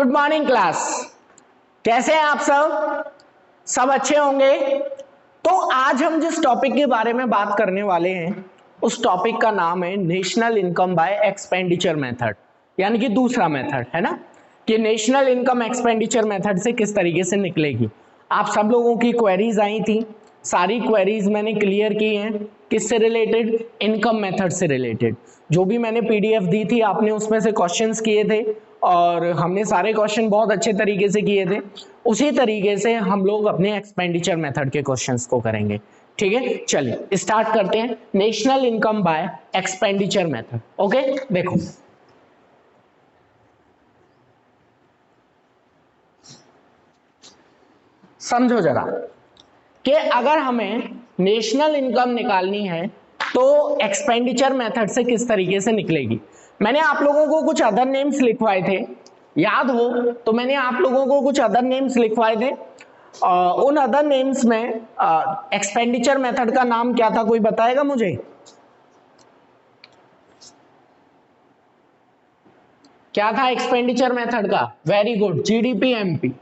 Good morning class. कैसे हैं आप सब अच्छे होंगे। तो आज हम जिस टॉपिक के बारे में बात करने वाले हैं उस टॉपिक का नाम है national income by expenditure method, यानी कि दूसरा मेथड है ना, कि नेशनल इनकम एक्सपेंडिचर मेथड से किस तरीके से निकलेगी। आप सब लोगों की क्वेरीज आई थी, सारी क्वेरीज मैंने क्लियर की हैं। किससे रिलेटेड? इनकम मेथड से रिलेटेड। जो भी मैंने पीडीएफ दी थी आपने उसमें से क्वेश्चंस किए थे और हमने सारे क्वेश्चन बहुत अच्छे तरीके से किए थे। उसी तरीके से हम लोग अपने एक्सपेंडिचर मेथड के क्वेश्चंस को करेंगे। ठीक है, चलिए स्टार्ट करते हैं। National income by expenditure method. Okay, देखो समझो जरा कि अगर हमें नेशनल इनकम निकालनी है तो एक्सपेंडिचर मेथड से किस तरीके से निकलेगी। मैंने आप लोगों को कुछ अदर नेम्स लिखवाए थे, याद हो तो मैंने आप लोगों को कुछ अदर नेम्स लिखवाए थे। उन अदर नेम्स में एक्सपेंडिचर मेथड का नाम क्या था, कोई बताएगा मुझे? क्या था एक्सपेंडिचर मेथड का? Very good, GDP MP.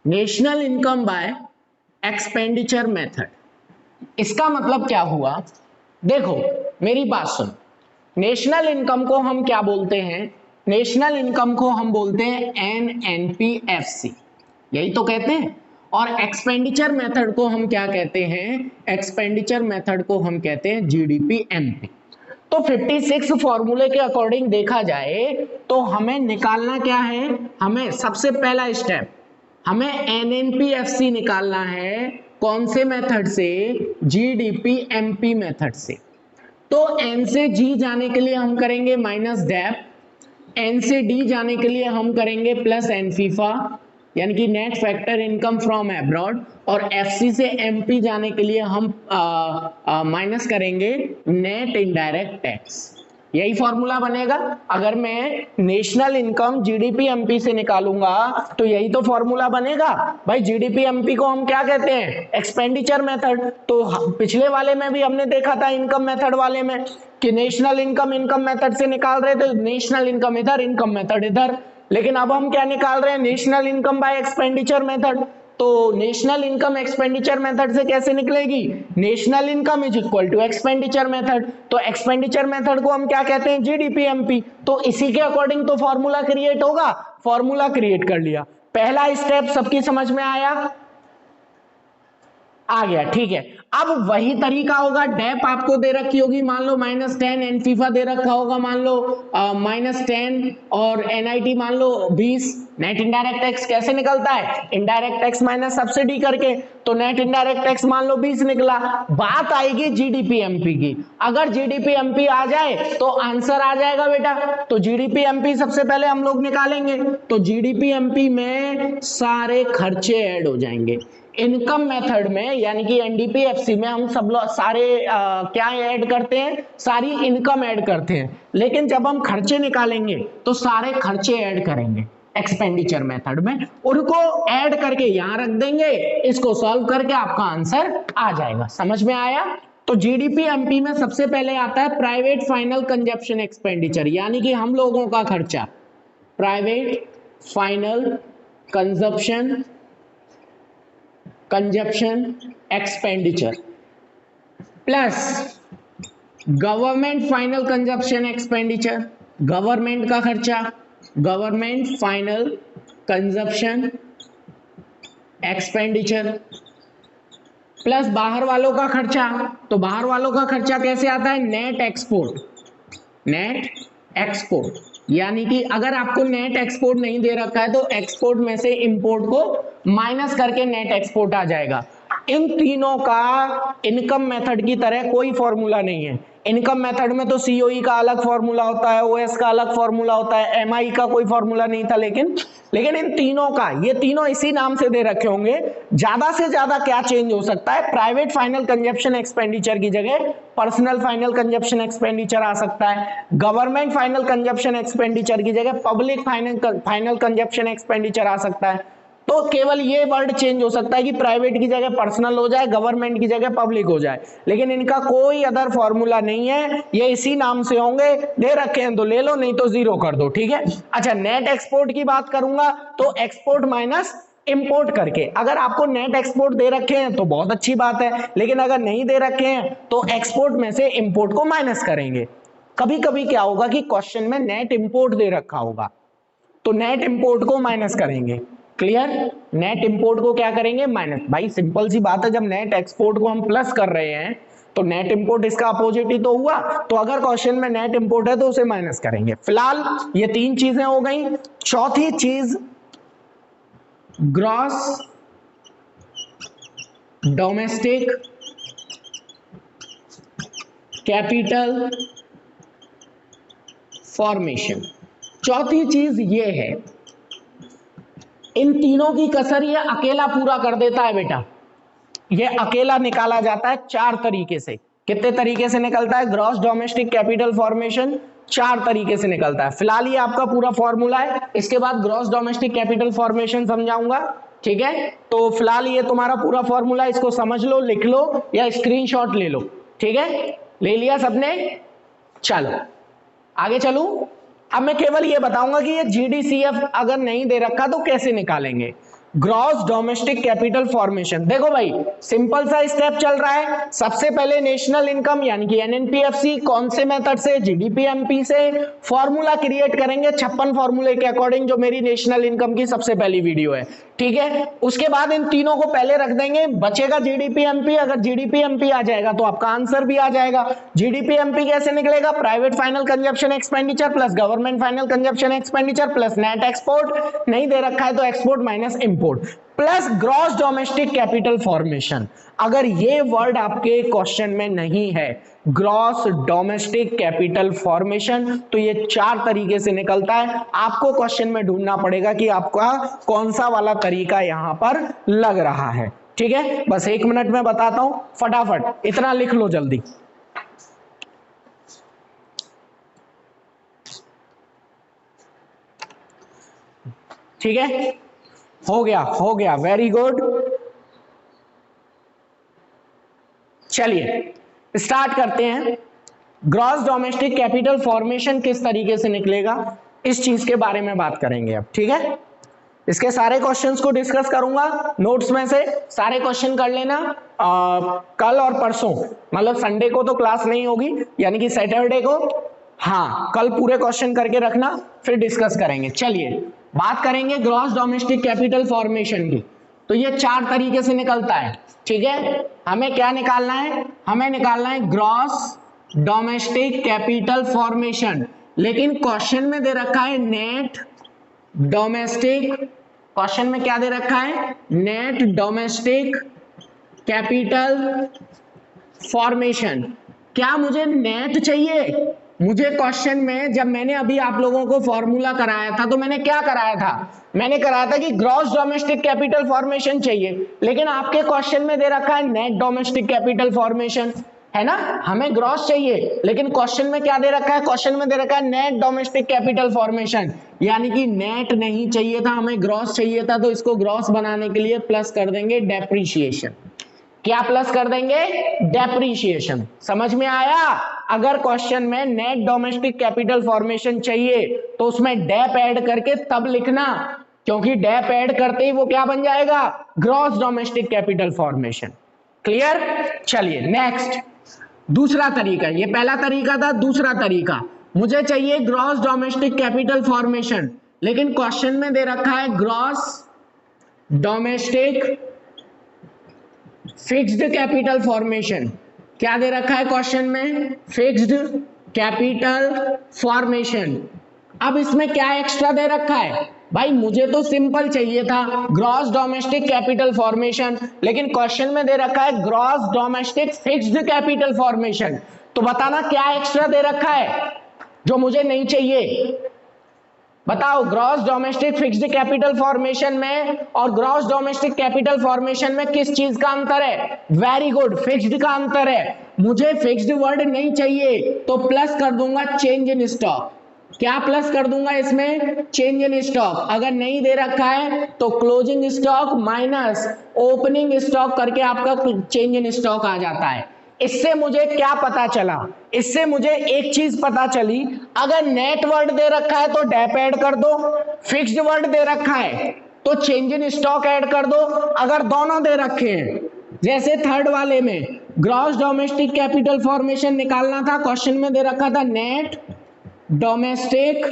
National income by expenditure method, इसका मतलब क्या हुआ? देखो मेरी बात सुन, नेशनल इनकम को हम क्या बोलते हैं? नेशनल इनकम को हम बोलते हैं एनएनपीएफसी, यही तो कहते हैं। और एक्सपेंडिचर मेथड को हम क्या कहते हैं? एक्सपेंडिचर मेथड को हम कहते हैं जीडीपी एमपी। तो 56 फॉर्मूले के अकॉर्डिंग देखा जाए तो हमें निकालना क्या है? हमें सबसे पहला स्टेप हमें एनएनपीएफसी निकालना है। कौन से मेथड से? जीडीपी एमपी मेथड से। तो एन से जी जाने के लिए हम करेंगे माइनस डेप, एन से डी जाने के लिए हम करेंगे प्लस एन फीफा, यानी कि net factor income from abroad, और एफसी से एमपी जाने के लिए हम माइनस करेंगे नेट इनडायरेक्ट टैक्स। यही फॉर्मूला बनेगा। अगर मैं नेशनल इनकम जीडीपी एमपी से निकालूंगा तो यही तो फॉर्मूला बनेगा भाई। जीडीपी एमपी को हम क्या कहते हैं? Expenditure method. तो पिछले वाले में भी हमने देखा था, इनकम मेथड वाले में, कि नेशनल इनकम मेथड से निकाल रहे थे, नेशनल इनकम इधर, इनकम मेथड इधर। लेकिन अब हम क्या निकाल रहे हैं? National income by expenditure method. तो नेशनल इनकम एक्सपेंडिचर मेथड से कैसे निकलेगी? National income is equal to expenditure method. तो एक्सपेंडिचर मेथड को हम क्या कहते हैं? GDP MP. तो इसी के अकॉर्डिंग तो फॉर्मूला क्रिएट होगा। फॉर्मूला क्रिएट कर लिया, पहला स्टेप सबकी समझ में आया? आ गया, ठीक है। अब वही तरीका होगा, डेप आपको दे रखी होगी, मान लो -10, एन फीफा दे रखा होगा मान लो -10, और एनआईटी मान लो 20। नेट इनडायरेक्ट टैक्स कैसे निकलता है? इनडायरेक्ट टैक्स माइनस सब्सिडी करके। तो नेट इनडायरेक्ट टैक्स मान लो 20 निकला। बात आएगी जीडीपी एमपी की। अगर जीडीपी एमपी आ जाए तो आंसर आ जाएगा बेटा। तो जीडीपी एमपी सबसे पहले हम लोग निकालेंगे। तो जीडीपी एमपी में सारे खर्चे ऐड हो जाएंगे। इनकम मेथड में यानी कि एनडीपीएफसी में हम सब लोग सारे क्या ऐड करते हैं? सारी इनकम ऐड करते हैं। लेकिन जब हम खर्चे निकालेंगे तो सारे खर्चे ऐड करेंगे एक्सपेंडिचर मेथड में, उनको ऐड करके यहां रख देंगे, इसको सॉल्व करके आपका आंसर आ जाएगा। समझ में आया? तो जीडीपी एमपी में सबसे पहले आता है प्राइवेट फाइनल कंजप्शन एक्सपेंडिचर, यानी कि हम लोगों का खर्चा। Private final consumption expenditure plus government final consumption expenditure, government का खर्चा, government final consumption expenditure plus बाहर वालों का खर्चा। तो बाहर वालों का खर्चा कैसे आता है? नेट एक्सपोर्ट, यानी कि अगर आपको नेट एक्सपोर्ट नहीं दे रखा है तो एक्सपोर्ट में से इंपोर्ट को माइनस करके नेट एक्सपोर्ट आ जाएगा। इन तीनों का इनकम मेथड की तरह कोई फॉर्मूला नहीं है। इनकम मेथड में तो सीओई का अलग फॉर्मूला होता है, ओएस का अलग फॉर्मूला होता है, एमआई का कोई फॉर्मूला नहीं था। लेकिन इन तीनों का, ये तीनों इसी नाम से दे रखे होंगे। ज्यादा से ज्यादा क्या चेंज हो सकता है? प्राइवेट फाइनल कंजप्शन एक्सपेंडिचर की जगह पर्सनल फाइनल कंजप्शन एक्सपेंडिचर आ सकता है। गवर्नमेंट फाइनल कंजप्शन एक्सपेंडिचर की जगह पब्लिक फाइनल कंजप्शन एक्सपेंडिचर आ सकता है। तो केवल ये वर्ड चेंज हो सकता है कि प्राइवेट की जगह पर्सनल हो जाए, गवर्नमेंट की जगह पब्लिक हो जाए, लेकिन इनका कोई अदर फॉर्मूला नहीं है, ये इसी नाम से होंगे। दे रखे हैं तो ले लो, नहीं तो जीरो कर दो, ठीक है। अच्छा, नेट एक्सपोर्ट की बात करूंगा तो एक्सपोर्ट माइनस इंपोर्ट करके, अगर आपको नेट एक्सपोर्ट दे रखे हैं तो बहुत अच्छी बात है, लेकिन अगर नहीं दे रखे हैं तो एक्सपोर्ट में से इंपोर्ट को माइनस करेंगे। कभी कभी क्या होगा कि क्वेश्चन में नेट इंपोर्ट दे रखा होगा, तो नेट इंपोर्ट को माइनस करेंगे। क्लियर? नेट इंपोर्ट को क्या करेंगे? माइनस। भाई सिंपल सी बात है, जब नेट एक्सपोर्ट को हम प्लस कर रहे हैं तो नेट इंपोर्ट इसका अपोजिट ही तो हुआ, तो अगर क्वेश्चन में नेट इंपोर्ट है तो उसे माइनस करेंगे। फिलहाल ये तीन चीजें हो गई। चौथी चीज, ग्रॉस डोमेस्टिक कैपिटल फॉर्मेशन। चौथी चीज ये है, इन तीनों की कसर ये अकेला पूरा कर देता है बेटा। ये अकेला निकाला जाता है चार तरीके से। कितने तरीके से निकलता है ग्रॉस डोमेस्टिक कैपिटल फॉर्मेशन? चार तरीके से निकलता है। फिलहाल ये आपका पूरा फॉर्मूला है, इसके बाद ग्रॉस डोमेस्टिक कैपिटल फॉर्मेशन समझाऊंगा, ठीक है। तो फिलहाल ये तुम्हारा पूरा फॉर्मूला, इसको समझ लो, लिख लो या स्क्रीनशॉट ले लो, ठीक है। ले लिया सबने? चलो आगे चलूं। अब मैं केवल ये बताऊंगा कि ये जीडीसीएफ अगर नहीं दे रखा तो कैसे निकालेंगे ग्रॉस डोमेस्टिक कैपिटल फॉर्मेशन। देखो भाई, सिंपल सा स्टेप चल रहा है। सबसे पहले नेशनल इनकम यानी कि एनएनपीएफसी, कौन से मेथड से? जीडीपीएमपी से। फॉर्मूला क्रिएट करेंगे 56 फॉर्मूले के अकॉर्डिंग, जो मेरी नेशनल इनकम की सबसे पहली वीडियो है, ठीक है। उसके बाद इन तीनों को पहले रख देंगे, बचेगा जीडीपीएमपी। अगर जीडीपीएमपी आ जाएगा तो आपका आंसर भी आ जाएगा। जीडीपीएमपी कैसे निकलेगा? Private final consumption expenditure plus government final consumption expenditure plus net export, नहीं दे रखा है तो export minus import, plus gross domestic capital formation. अगर ये वर्ड आपके क्वेश्चन में नहीं है, ग्रॉस डोमेस्टिक कैपिटल फॉर्मेशन, तो ये चार तरीके से निकलता है। आपको क्वेश्चन में ढूंढना पड़ेगा कि आपका कौन सा वाला तरीका यहां पर लग रहा है, ठीक है। बस 1 मिनट में बताता हूं, फटाफट इतना लिख लो जल्दी। ठीक है, हो गया, वेरी गुड। चलिए स्टार्ट करते हैं। ग्रॉस डोमेस्टिक कैपिटल फॉर्मेशन किस तरीके से निकलेगा, इस चीज के बारे में बात करेंगे अब, ठीक है। इसके सारे क्वेश्चंस को डिस्कस करूंगा, नोट्स में से सारे क्वेश्चन कर लेना। कल और परसों, मतलब संडे को तो क्लास नहीं होगी, यानी कि सैटरडे को, हाँ कल पूरे क्वेश्चन करके रखना, फिर डिस्कस करेंगे। चलिए बात करेंगे ग्रॉस डोमेस्टिक कैपिटल फॉर्मेशन की। तो ये चार तरीके से निकलता है, ठीक है। हमें क्या निकालना है? हमें निकालना है ग्रॉस डोमेस्टिक कैपिटल फॉर्मेशन, लेकिन क्वेश्चन में दे रखा है नेट डोमेस्टिक। क्वेश्चन में क्या दे रखा है? Net domestic capital formation. क्या मुझे नेट चाहिए? मुझे क्वेश्चन में, जब मैंने अभी आप लोगों को फॉर्मूला कराया था तो मैंने क्या कराया था? मैंने कराया था कि ग्रॉस डोमेस्टिक कैपिटल फॉर्मेशन चाहिए, लेकिन आपके क्वेश्चन में दे रखा है नेट डोमेस्टिक कैपिटल फॉर्मेशन, है ना। हमें ग्रॉस चाहिए, लेकिन क्वेश्चन में क्या दे रखा है? क्वेश्चन में दे रखा है नेट डोमेस्टिक कैपिटल फॉर्मेशन, यानी कि नेट नहीं चाहिए था, हमें ग्रॉस चाहिए था। तो इसको ग्रॉस बनाने के लिए प्लस कर देंगे डेप्रीशिएशन। क्या प्लस कर देंगे? डेप्रीशिएशन। समझ में आया? अगर क्वेश्चन में नेट डोमेस्टिक कैपिटल फॉर्मेशन चाहिए तो उसमें डेप ऐड करके तब लिखना, क्योंकि डेप ऐड करते ही वो क्या बन जाएगा? Gross domestic capital formation. Clear? चलिए नेक्स्ट, दूसरा तरीका। ये पहला तरीका था, दूसरा तरीका, मुझे चाहिए ग्रॉस डोमेस्टिक कैपिटल फॉर्मेशन, लेकिन क्वेश्चन में दे रखा है gross domestic fixed capital formation. क्या दे रखा है क्वेश्चन में? Fixed capital formation. अब इसमें क्या एक्स्ट्रा दे रखा है? भाई मुझे तो सिंपल चाहिए था ग्रॉस डोमेस्टिक कैपिटल फॉर्मेशन, लेकिन क्वेश्चन में दे रखा है gross domestic fixed capital formation. तो बताना क्या एक्स्ट्रा दे रखा है जो मुझे नहीं चाहिए? बताओ, gross domestic fixed capital formation में और ग्रॉस डोमेस्टिक कैपिटल फॉर्मेशन में किस चीज का अंतर है? वेरी गुड, फिक्स्ड का अंतर है। मुझे फिक्स्ड वर्ड नहीं चाहिए तो प्लस कर दूंगा चेंज इन स्टॉक। क्या प्लस कर दूंगा इसमें, चेंज इन स्टॉक। अगर नहीं दे रखा है तो closing stock minus opening stock करके आपका चेंज इन स्टॉक आ जाता है। इससे मुझे क्या पता चला, इससे मुझे एक चीज पता चली, अगर नेट वर्ड दे रखा है तो डेप ऐड कर दो, फिक्स्ड वर्ड दे रखा है तो चेंज इन स्टॉक ऐड कर दो। अगर दोनों दे रखे हैं, जैसे थर्ड वाले में ग्रॉस डोमेस्टिक कैपिटल फॉर्मेशन निकालना था, क्वेश्चन में दे रखा था net domestic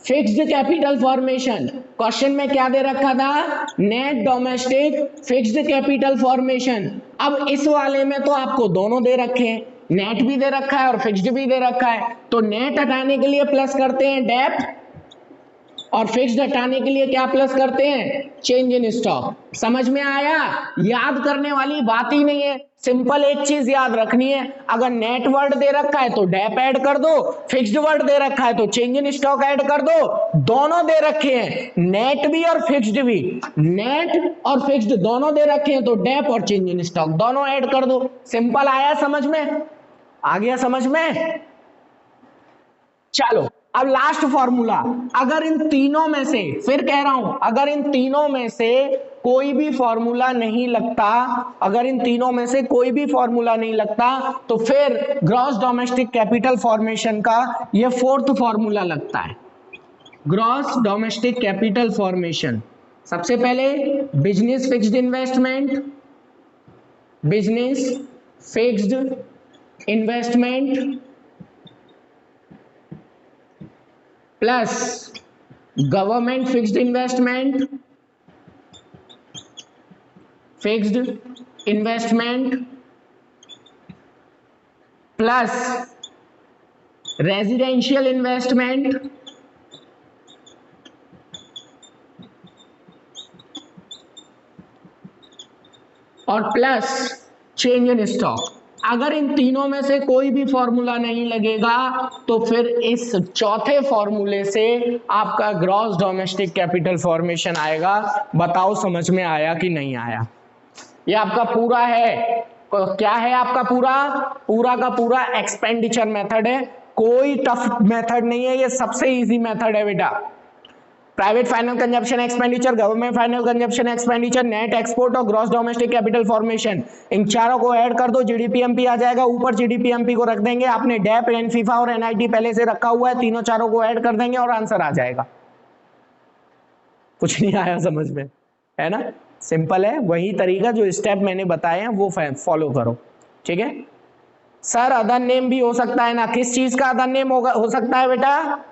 fixed capital formation, question में क्या दे रखा था, net domestic fixed capital formation. अब इस वाले में तो आपको दोनों दे रखे हैं, नेट भी दे रखा है और फिक्स्ड भी दे रखा है, तो नेट हटाने के लिए प्लस करते हैं डेप और फिक्स्ड हटाने के लिए क्या प्लस करते हैं, चेंज इन स्टॉक। समझ में आया, याद करने वाली बात ही नहीं है, सिंपल एक चीज याद रखनी है, अगर नेट वर्ड दे रखा है तो डेप ऐड कर दो, फिक्स्ड वर्ड दे रखा है तो चेंज इन स्टॉक ऐड कर दो। दोनों दे रखे हैं, नेट भी और फिक्स्ड भी, नेट और फिक्स्ड दोनों दे रखे हैं तो डेप और चेंज इन स्टॉक दोनों ऐड कर दो। सिंपल आया समझ में, आ गया समझ में। चलो अब लास्ट फॉर्मूला, अगर इन तीनों में से, फिर कह रहा हूं, अगर इन तीनों में से कोई भी फॉर्मूला नहीं लगता, अगर इन तीनों में से कोई भी फॉर्मूला नहीं लगता तो फिर ग्रॉस डोमेस्टिक कैपिटल फॉर्मेशन का ये फोर्थ फॉर्मूला लगता है, ग्रॉस डोमेस्टिक कैपिटल फॉर्मेशन। सबसे पहले business fixed investment, business fixed investment plus government fixed investment, fixed investment plus residential investment और प्लस चेंज इन स्टॉक। अगर इन तीनों में से कोई भी फॉर्मूला नहीं लगेगा तो फिर इस चौथे फॉर्मूले से आपका ग्रॉस डोमेस्टिक कैपिटल फॉर्मेशन आएगा। बताओ समझ में आया कि नहीं आया। ये आपका पूरा है, क्या है आपका पूरा, पूरा का पूरा एक्सपेंडिचर मेथड है, कोई टफ मेथड नहीं है, ये सबसे इजी मेथड है बेटा। Private final consumption expenditure, government final consumption expenditure, net export और ग्रॉस डोमेस्टिक कैपिटल फॉर्मेशन, इन चारों को ऐड कर दो, जीडीपीएमपी आ जाएगा। ऊपर जीडीपीएमपी को रख देंगे, आपने डेप, एनफीफा और एनआईटी पहले से रखा हुआ है, तीनों चारों को ऐड कर देंगे और आंसर आ जाएगा। कुछ नहीं आया समझ में, है ना, सिंपल है। वही तरीका जो स्टेप मैंने बताए हैं वो फॉलो करो, ठीक है। सर अदर नेम भी हो सकता है ना, किस चीज का अदर नेम हो सकता है बेटा,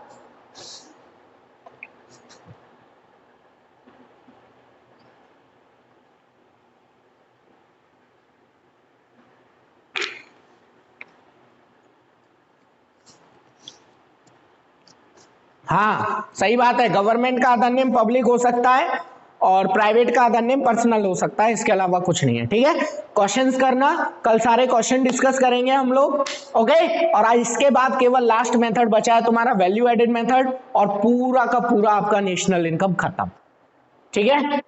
हाँ सही बात है, गवर्नमेंट का अदर नेम पब्लिक हो सकता है और प्राइवेट का अदर नेम पर्सनल हो सकता है, इसके अलावा कुछ नहीं है, ठीक है। क्वेश्चंस करना, कल सारे क्वेश्चन डिस्कस करेंगे हम लोग, ओके। और आज इसके बाद केवल लास्ट मेथड बचा है तुम्हारा वैल्यू एडेड मेथड, और पूरा का पूरा आपका नेशनल इनकम खत्म, ठीक है।